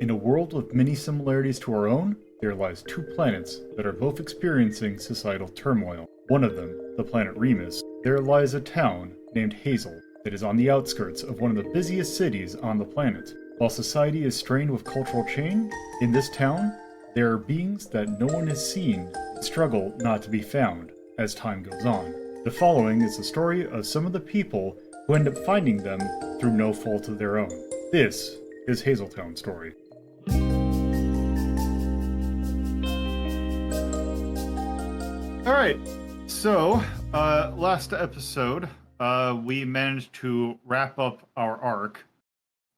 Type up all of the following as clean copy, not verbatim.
In a world with many similarities to our own, there lies two planets that are both experiencing societal turmoil. One of them, the planet Remus, there lies a town named Hazel that is on the outskirts of one of the busiest cities on the planet. While society is strained with cultural change, in this town, there are beings that no one has seen and struggle not to be found as time goes on. The following is the story of some of the people who end up finding them through no fault of their own. This is Hazeltown Story. Alright, so last episode we managed to wrap up our arc,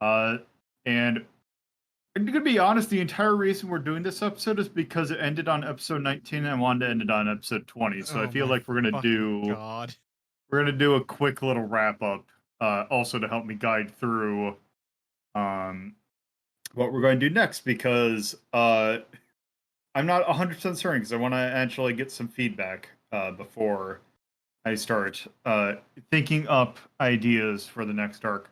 and I'm gonna be honest, the entire reason we're doing this episode is because it ended on episode 19 and I wanted to end it on episode 20, so I feel like we're gonna do a quick little wrap up, also to help me guide through what we're going to do next, because I'm not 100% certain, because I want to actually get some feedback before I start thinking up ideas for the next arc.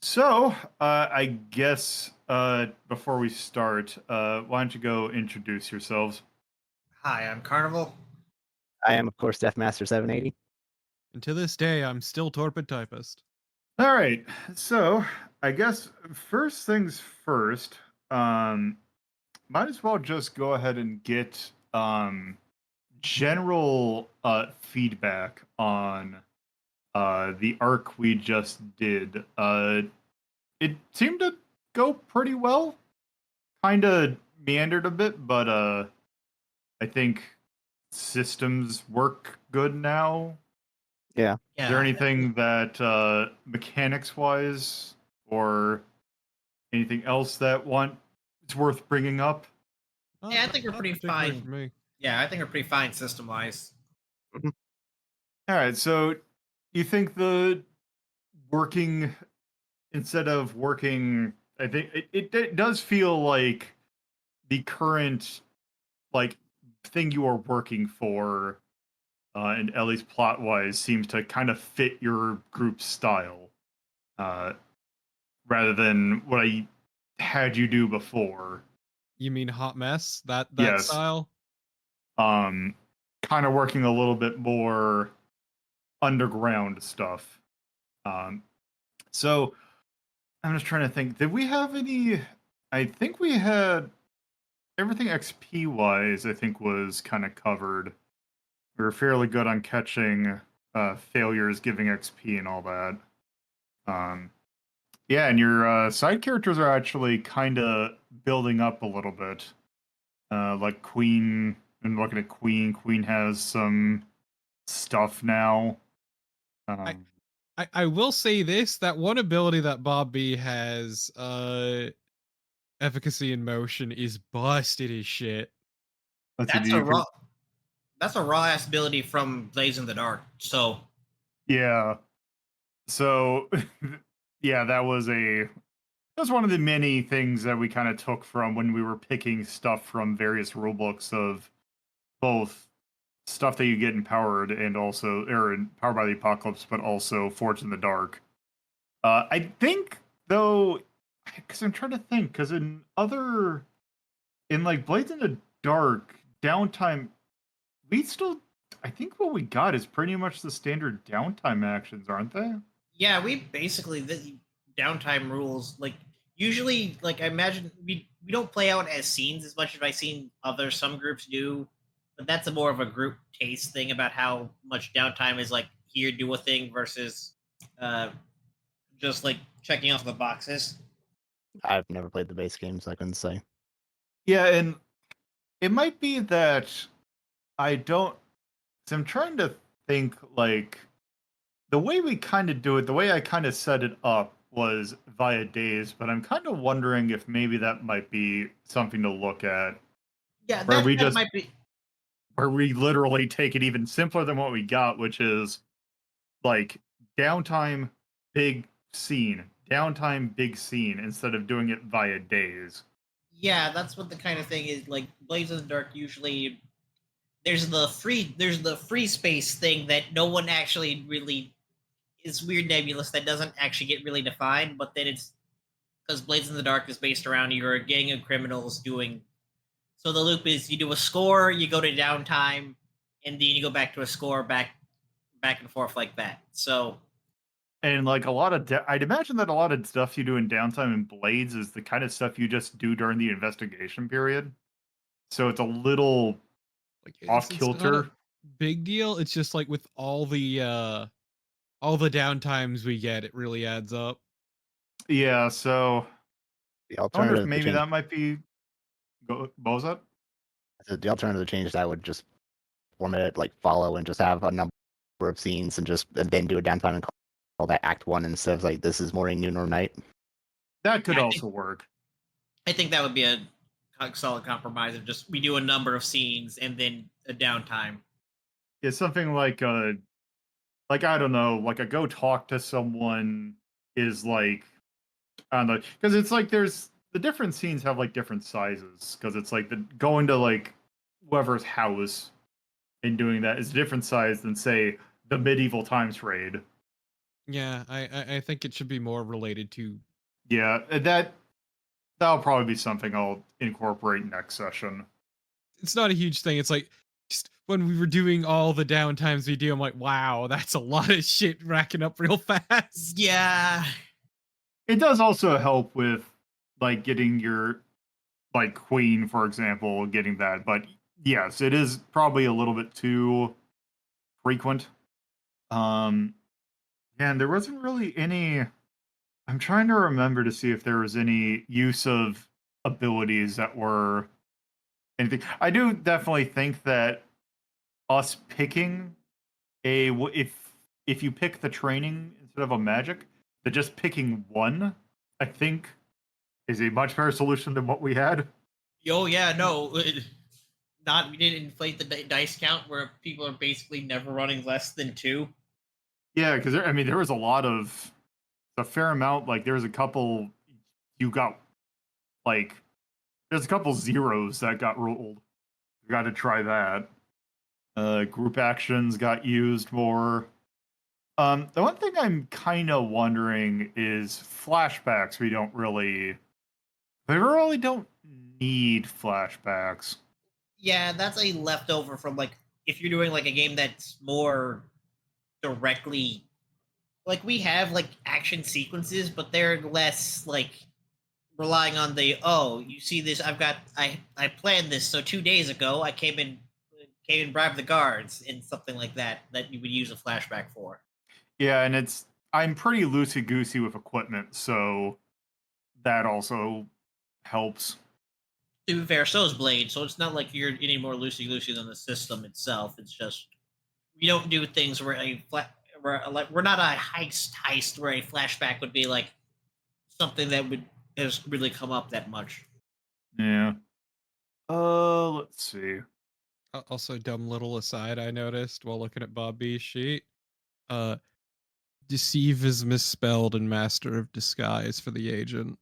So, I guess before we start, why don't you go introduce yourselves? Hi, I'm Carnival. I am, of course, Deathmaster 780. And to this day, I'm still TorpidTypist. All right, so I guess first things first, might as well just go ahead and get general feedback on the arc we just did. It seemed to go pretty well. Kind of meandered a bit, but I think systems work good now. Yeah. Is there anything that mechanics-wise or anything else that it's worth bringing up? Yeah, I think we're pretty fine. Yeah, I think we're pretty fine system-wise. All right, so you think the working, instead of working, I think it does feel like the current thing you are working for, and at least plot-wise, seems to kind of fit your group's style, rather than what I had you do before. You mean Hot Mess? That Yes. style? Kind of working a little bit more underground stuff. So I'm just trying to think. Did we have any? I think we had everything XP wise. I think was kind of covered. We were fairly good on catching failures, giving XP, and all that. Yeah, and your side characters are actually kind of building up a little bit. Like Queen, and looking at Queen. Queen has some stuff now. I will say this, that one ability that Bob B has, efficacy in motion, is busted as shit. That's a raw ass ability from Blaze in the Dark. So yeah. So yeah, that was one of the many things that we kind of took from when we were picking stuff from various rulebooks of both stuff that you get empowered and also Powered by the Apocalypse, but also Forged in the Dark. I think though, because I'm trying to think, because in like Blades in the Dark downtime, I think what we got is pretty much the standard downtime actions, aren't they? yeah, we basically the downtime rules. Like usually, like I imagine we don't play out as scenes as much as I've seen some groups do. But that's more of a group taste thing about how much downtime is like here, do a thing versus just like checking off the boxes. I've never played the base game, so I couldn't say. Yeah, and it might be that I don't. So I'm trying to think, like, the way we kind of do it, the way I kind of set it up was via days, but I'm kind of wondering if maybe that might be something to look at. Yeah, where that might be. Where we literally take it even simpler than what we got, which is like downtime, big scene, instead of doing it via days. Yeah, that's what the kind of thing is. Like Blaze in the Dark, usually there's the free space thing that no one actually really is weird nebulous that doesn't actually get really defined, but then it's because Blades in the Dark is based around you're a gang of criminals doing. So the loop is you do a score, you go to downtime, and then you go back to a score, back and forth like that. So And like a lot of, I'd imagine that a lot of stuff you do in downtime in Blades is the kind of stuff you just do during the investigation period. So it's a little Like off it's not a kilter. big deal. It's just like with all the downtimes we get, it really adds up. Yeah, so The I wonder if alternative to maybe change, that might be. What was that? the alternative to change that would just format it like follow and just have a number of scenes and then do a downtime and call that Act 1 instead of like this is morning, noon, or night. That could I also work. I think that would be a solid compromise of just we do a number of scenes and then a downtime. It's something like I don't know, like a go talk to someone is like, I don't know, because it's like there's the different scenes have like different sizes, because it's like the going to like whoever's house and doing that is a different size than say the medieval times raid. Yeah, I think it should be more related to. Yeah, that'll probably be something I'll incorporate next session. It's not a huge thing. It's like just when we were doing all the downtimes we do, I'm like, wow, that's a lot of shit racking up real fast. Yeah. It does also help with like getting your like queen, for example, getting that. But yes, it is probably a little bit too frequent. And there wasn't really any. I'm trying to remember to see if there was any use of abilities that were anything. I do definitely think that us picking if you pick the training instead of a magic, that just picking one, I think, is a much better solution than what we had. Oh yeah, no, we didn't inflate the dice count where people are basically never running less than 2. Yeah, because there was a fair amount. Like there was a couple, you got like there's a couple zeros that got rolled. You got to try that. Group actions got used more. The one thing I'm kind of wondering is flashbacks. We really don't need flashbacks. Yeah, that's a leftover from like if you're doing like a game that's more directly like we have like action sequences, but they're less like relying on the you see this I planned this, so 2 days ago I came and bribed the guards and something like that you would use a flashback for. Yeah, and I'm pretty loosey goosey with equipment, so that also helps. To be fair, so is Blade, so it's not like you're any more loosey goosey than the system itself. It's just we don't do things where we're not a heist where a flashback would be like something that would has really come up that much. Yeah. Let's see. Also, dumb little aside I noticed while looking at Bob B's sheet. Deceive is misspelled in Master of Disguise for the agent.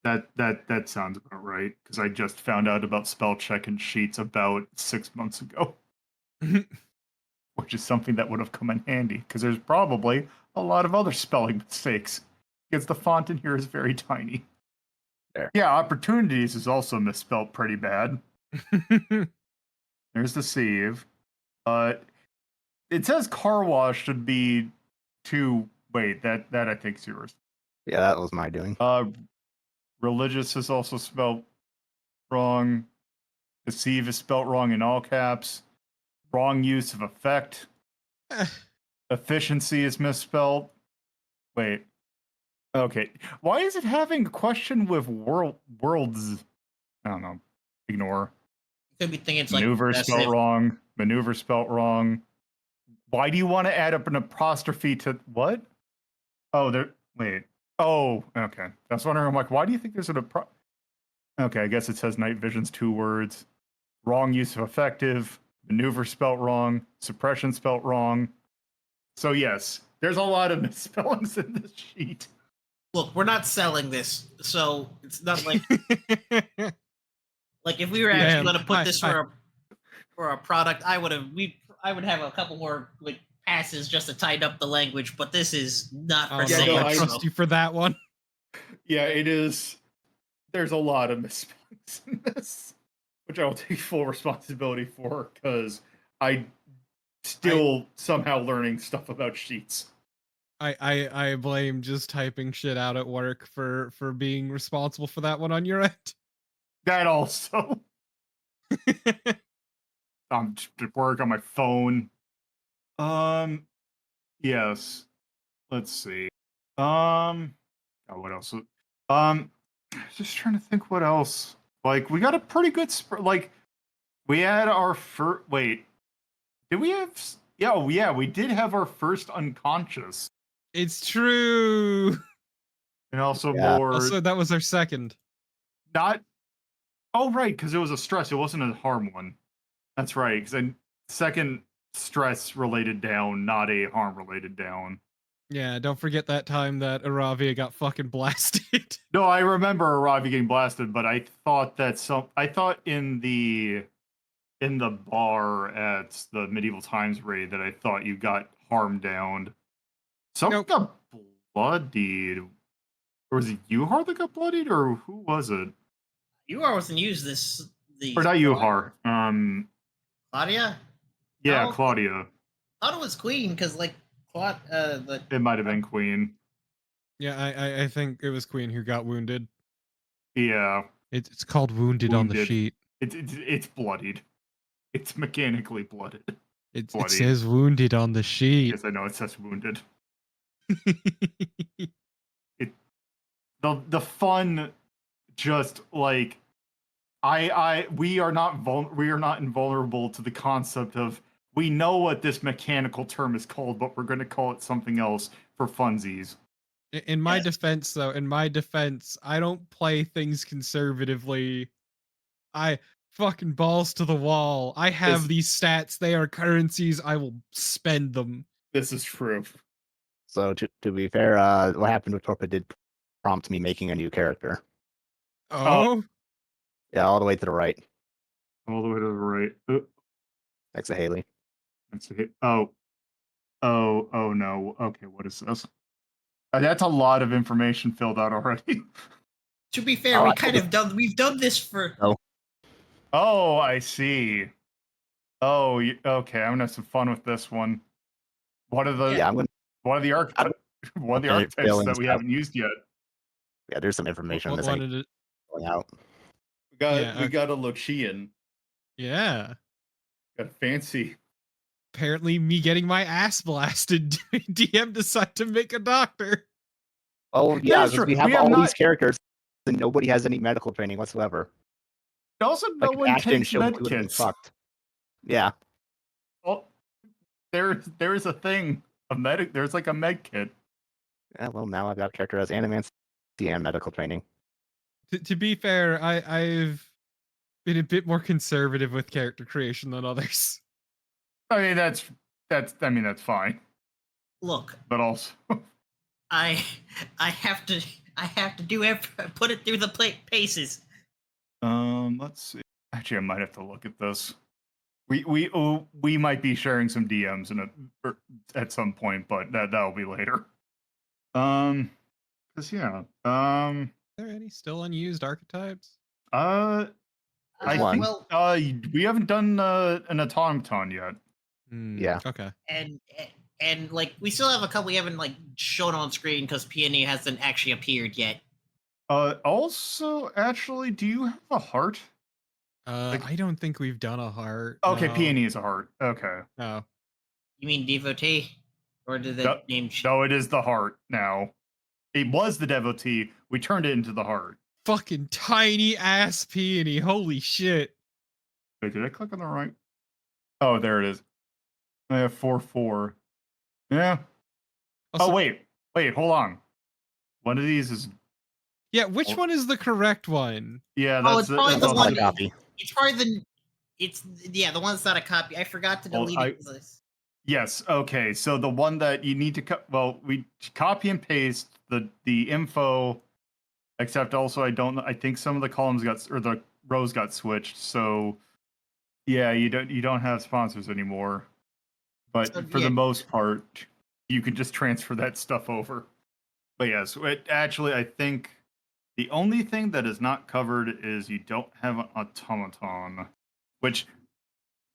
That sounds about right, because I just found out about spell check and sheets about 6 months ago. Which is something that would have come in handy, because there's probably a lot of other spelling mistakes, because the font in here is very tiny. There. Yeah, opportunities is also misspelled pretty bad. There's deceive. It says car wash should be 2. Wait, that I think is yours. Yeah, that was my doing. Religious is also spelled wrong. Deceive is spelled wrong in all caps. Wrong use of effect. Efficiency is misspelled. Wait. Okay. Why is it having a question with worlds? I don't know. Ignore. Could be thinking it's like Maneuver spelled wrong. Maneuver spelled wrong. Why do you want to add up an apostrophe to what? Oh, there. Wait. Oh, okay. That's wondering. I'm like, why do you think there's an Okay, I guess it says night vision's 2 words. Wrong use of effective. Maneuver spelt wrong. Suppression spelt wrong. So yes, there's a lot of misspellings in this sheet. Look, we're not selling this, so it's not like like if we were actually going to put this for a product, I would have a couple more like passes just to tighten up the language, but this is not for sale. no, I trust you for that one. Yeah, it is. There's a lot of misspellings in this, which I will take full responsibility for because I still somehow learning stuff about sheets. I blame just typing shit out at work for being responsible for that one on your end. That also. I'm just at work on my phone. Yes. Let's see. Oh, what else? Just trying to think what else. Like, we got a pretty good like, we had our first. Wait, did we have? Yeah, yeah, we did have our first unconscious, It's true. and also Yeah. more. Also, that was our second. Not. Oh, right, because it was a stress. It wasn't a harm one. That's right. Because second stress related down, not a harm related down. Yeah, don't forget that time that Aravia got fucking blasted. No, I remember Aravi getting blasted, but I thought that I thought in the bar at the Medieval Times raid that I thought you got harmed down. Someone got bloodied. Or was it Yuhar that got bloodied, or who was it? Yuhar wasn't used Or not Yuhar. Claudia? Yeah, No. Claudia. I thought it was Queen, because, like, It might have been Queen. Yeah, I think it was Queen who got wounded. Yeah. It's called wounded on the sheet. It's bloodied. It's mechanically blooded. It says wounded on the sheet. Yes, I know it says wounded. The fun, just like we are not invulnerable to the concept of we know what this mechanical term is called, but we're going to call it something else for funsies. In my defense, though, I don't play things conservatively. I fucking balls to the wall. I have these stats. They are currencies. I will spend them. This is true. So to be fair, what happened with Torpid did prompt me making a new character. Oh? Yeah, all the way to the right. All the way to the right. Next to Haley. Oh no. Okay, what is this? That's a lot of information filled out already. To be fair, we've done this for. Oh, I see. Oh, okay. I'm gonna have some fun with this one. One of the archetypes that we haven't used yet. Yeah, there's some information missing. Going out. We got a Lochian. Yeah. Got a fancy. Apparently, me getting my ass blasted. DM decided to make a doctor. Oh yeah, we have all these characters, and nobody has any medical training whatsoever. Also, no one takes med kits. Fucked. Yeah. Well, there is a thing. There's like a med kit. Yeah. Well, now I've got a character as animancy and medical training. To be fair, I've been a bit more conservative with character creation than others. I mean, that's fine. Look, but also, I have to put it through the paces. Let's see. Actually, I might have to look at this. We might be sharing some DMs at some point, but that'll be later. Cause yeah. Are there any still unused archetypes? I think we haven't done an automaton yet. Yeah. Okay. And like we still have a couple we haven't like shown on screen because Peony hasn't actually appeared yet. Also, actually, do you have a heart? I don't think we've done a heart. Okay, no. Peony is a heart. Okay. Oh. You mean devotee? Or did the name No, it is the heart now. It was the devotee. We turned it into the heart. Fucking tiny ass Peony. Holy shit. Wait, did I click on the right? Oh, there it is. I have 4/4. Yeah. Also, wait, hold on. One of these is. Yeah, which one is the correct one? Yeah, that's it's probably the one. Copy. It's probably the one that's not a copy. I forgot to delete it. Yes. Okay. So the one that you need to we copy and paste the info, except also I think some of the columns the rows got switched. So yeah, you don't have sponsors anymore. But for the most part, you can just transfer that stuff over. But yes, actually, I think the only thing that is not covered is you don't have an automaton, which,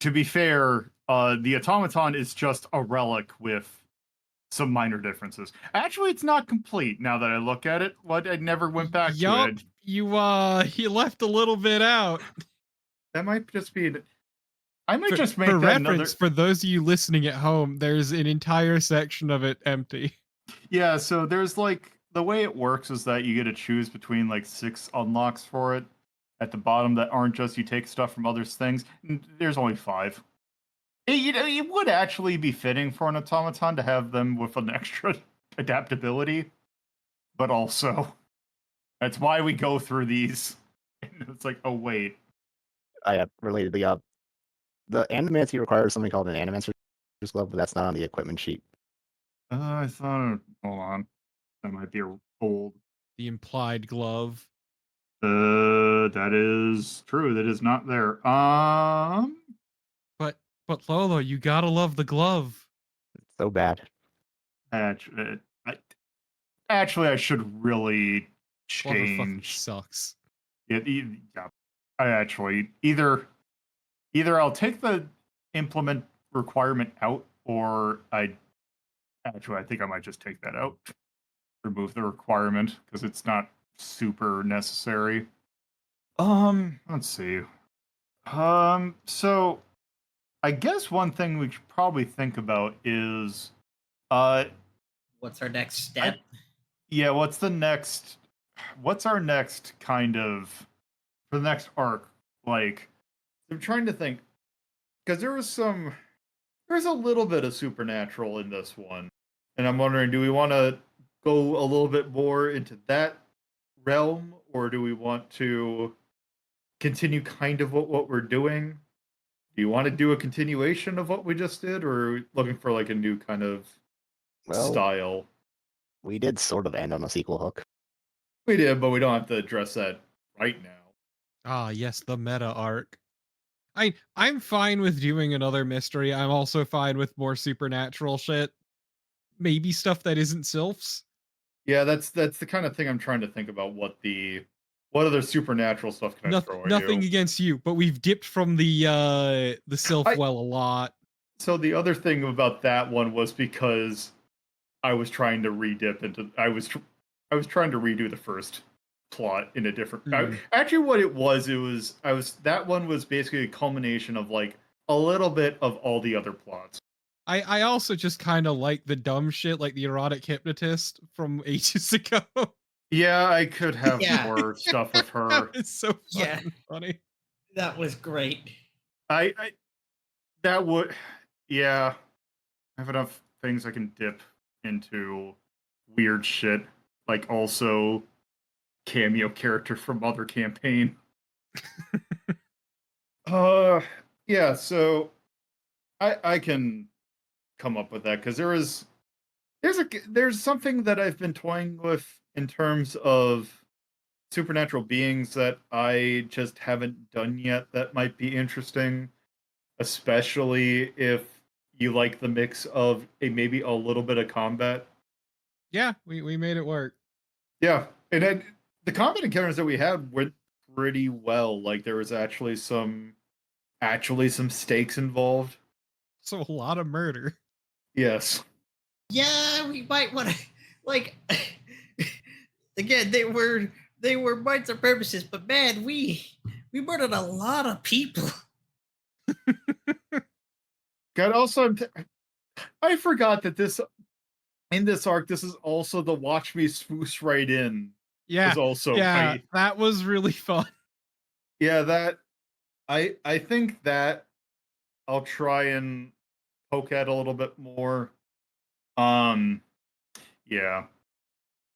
to be fair, the automaton is just a relic with some minor differences. Actually, it's not complete now that I look at it. What I never went back to it. You left a little bit out. That might just be. I might just make for that reference, another. for those of you listening at home, there's an entire section of it empty. Yeah, so there's like the way it works is that you get to choose between like 6 unlocks for it at the bottom that aren't just you take stuff from other things. There's only 5. It would actually be fitting for an automaton to have them with an extra adaptability, but also that's why we go through these. And it's like, oh wait, I have related the animancy requires something called an animancer's glove, but that's not on the equipment sheet. I thought. Hold on, that might be old. The implied glove. That is true. That is not there. But Lolo, you gotta love the glove. It's so bad. Actually, I should really Glove fucking change. sucks. Yeah, I actually either I'll take the implement requirement out, or I think I might just take that out. Remove the requirement because it's not super necessary. Let's see. So I guess one thing we should probably think about is What's our next step? what's our next kind of for the next arc? Like, I'm trying to think, because there's a little bit of supernatural in this one, and I'm wondering, do we want to go a little bit more into that realm, or do we want to continue kind of what we're doing? Do you want to do a continuation of what we just did, or are we looking for like a new kind of style? We did sort of end on a sequel hook. We did, but we don't have to address that right now. Ah, yes, the meta arc. I'm fine with doing another mystery. I'm also fine with more supernatural shit. Maybe stuff that isn't sylphs. Yeah, that's the kind of thing I'm trying to think about. What other supernatural stuff can I throw at Nothing you? against you, but we've dipped from the sylph well a lot. So the other thing about that one was because I was trying to re-dip into. I was trying to redo the first plot in a different. Actually, what it was that one was basically a culmination of like a little bit of all the other plots. I also just kind of like the dumb shit, like the erotic hypnotist from ages ago. Yeah, I could have more stuff with her. It's so funny. That was great. That would, I have enough things I can dip into weird shit, like also cameo character from other campaign. So I can come up with that because there's something that I've been toying with in terms of supernatural beings that I just haven't done yet that might be interesting, especially if you like the mix of maybe a little bit of combat. Yeah, we made it work. Yeah, and then the combat encounters that we had went pretty well. Like there was actually some stakes involved. So a lot of murder. Yes. Yeah, we might want to like again, they were minds and purposes, but man, we murdered a lot of people. God, also, I forgot that in this arc, this is also the watch me swoosh right in. Yeah, is also that was really fun. Yeah, that I think that I'll try and poke at a little bit more. Yeah,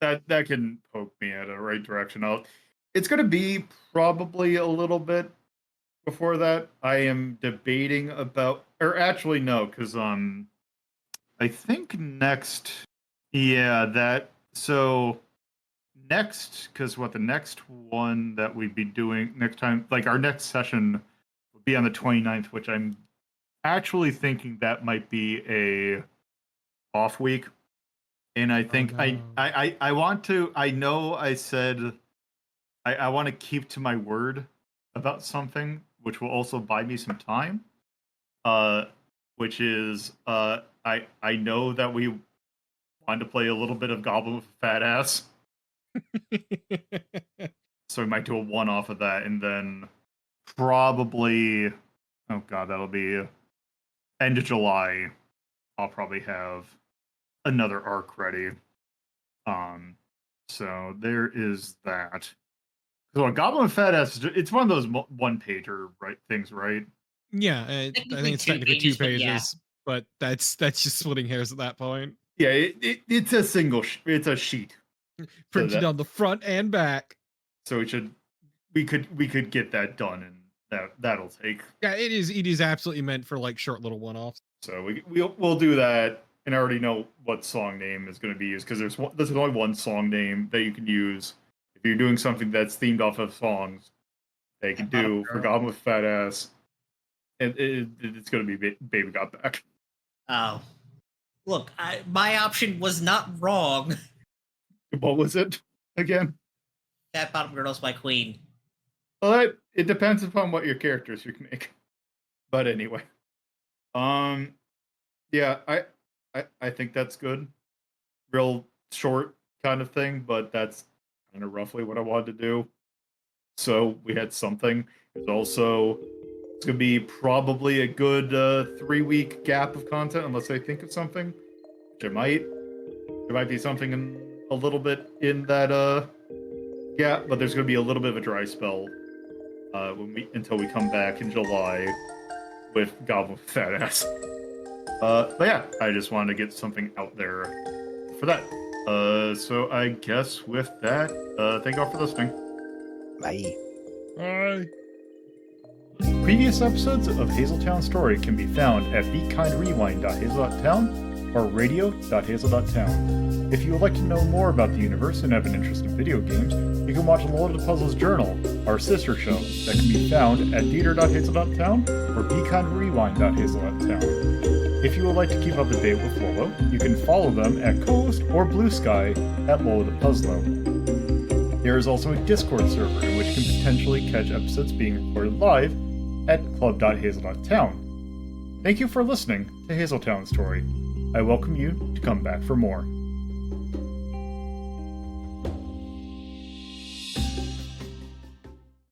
that can poke me at a right direction. It's going to be probably a little bit before that. I am debating about, or actually no, because I think next, next, because the next one that we'd be doing next time, like our next session would be on the 29th, which I'm actually thinking that might be a off week. And I think no. I want to. I know I said I want to keep to my word about something, which will also buy me some time. Which is I know that we want to play a little bit of Goblin with a Fat Ass, so we might do a one-off of that, and then probably, oh god, that'll be end of July. I'll probably have another arc ready. So there is that. So a Goblin with Fat Ass, it's one of those one-pager things, right? Yeah, I think it's technically 2 pages, but that's just splitting hairs at that point. Yeah, it's a single. It's a sheet Printed on the front and back. So we could get that done, and that'll take. Yeah, it is absolutely meant for like short little one-offs. So we'll do that, and I already know what song name is going to be used because there's only one song name that you can use if you're doing something that's themed off of songs. They can do for Goblin with Fat Ass, and it's going to be Baby Got Back. Oh, look, my option was not wrong. What was it again? Fat Bottom Girl's my queen. Well, it depends upon what your characters you can make. But anyway, yeah, I think that's good. Real short kind of thing, but that's kind of roughly what I wanted to do. So we had something. It's gonna be probably a good 3-week gap of content unless I think of something. Which there might be something in a little bit in that gap, but there's gonna be a little bit of a dry spell until we come back in July with Goblin with Fat Ass. But yeah, I just wanted to get something out there for that. So I guess with that, thank you all for listening. Bye. Bye. Previous episodes of Hazeltown Story can be found at BeKindRewind.hazel.town or radio.hazel.town. If you would like to know more about the universe and have an interest in video games, you can watch LoloDePuzlo's Journal, our sister show, that can be found at theater.hazel.town or BeKindRewind.hazel.town. If you would like to keep up to date with Lolo, you can follow them at cohost or BlueSky at LoloDePuzlo. There is also a Discord server in which you can potentially catch episodes being recorded live at club.hazel.town. Thank you for listening to Hazeltown Story. I welcome you to come back for more.